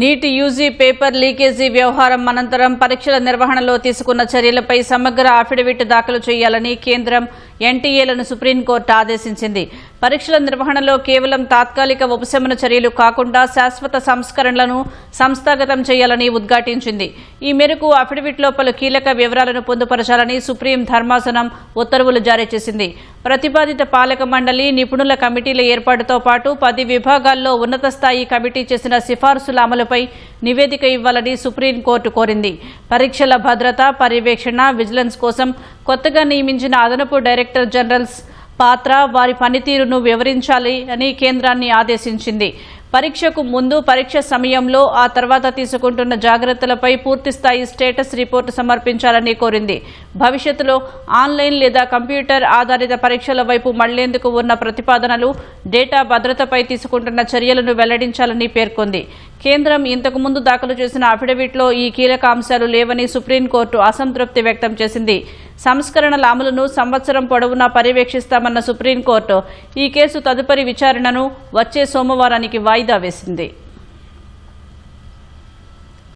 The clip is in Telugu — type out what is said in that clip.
నీట్ యూజీ పేపర్ లీకేజీ వ్యవహారం అనంతరం పరీక్షల నిర్వహణలో తీసుకున్న చర్యలపై సమగ్ర అఫిడవిట్ దాఖలు చేయాలని కేంద్రం ఎన్టీఏలను సుప్రీంకోర్టు ఆదేశించింది. పరీక్షల నిర్వహణలో కేవలం తాత్కాలిక ఉపశమన చర్యలు కాకుండా శాశ్వత సంస్కరణలను సంస్థాగతం చేయాలని ఉద్ఘాటించింది. ఈ మేరకు అఫిడవిట్లో పలు కీలక వివరాలను పొందుపరచాలని సుప్రీం ధర్మాసనం ఉత్తర్వులు జారీ చేసింది. ప్రతిపాదిత పాలక మండలి నిపుణుల కమిటీల ఏర్పాటుతో పాటు 10 విభాగాల్లో ఉన్నత స్థాయి కమిటీ చేసిన సిఫార్సుల అమలుపై నివేదిక ఇవ్వాలని సుప్రీంకోర్టు కోరింది. పరీక్షల భద్రత, పర్యవేక్షణ, విజిలెన్స్ కోసం కొత్తగా నియమించిన అదనపు డైరెక్టర్ జనరల్స్ పాత్ర, వారి పనితీరును వివరించాలి అని కేంద్రాన్ని ఆదేశించింది. పరీక్షకు ముందు, పరీక్ష సమయంలో, ఆ తర్వాత తీసుకుంటున్న జాగ్రత్తలపై పూర్తిస్థాయి స్టేటస్ రిపోర్టు సమర్పించాలని కోరింది. భవిష్యత్తులో ఆన్లైన్ లేదా కంప్యూటర్ ఆధారిత పరీక్షల వైపు మళ్లేందుకు ఉన్న ప్రతిపాదనలు, డేటా భద్రతపై తీసుకుంటున్న చర్యలను వెల్లడించాలని పేర్కొంది. కేంద్రం ఇంతకుముందు దాఖలు చేసిన అఫిడవిట్లో ఈ కీలక అంశాలు లేవని సుప్రీంకోర్టు అసంతృప్తి వ్యక్తం చేసింది. సంస్కరణల అమలును సంవత్సరం పొడవునా పర్యవేక్షిస్తామన్న సుప్రీంకోర్టు ఈ కేసు తదుపరి విచారణను వచ్చే సోమవారానికి వాయిదా వేసింది.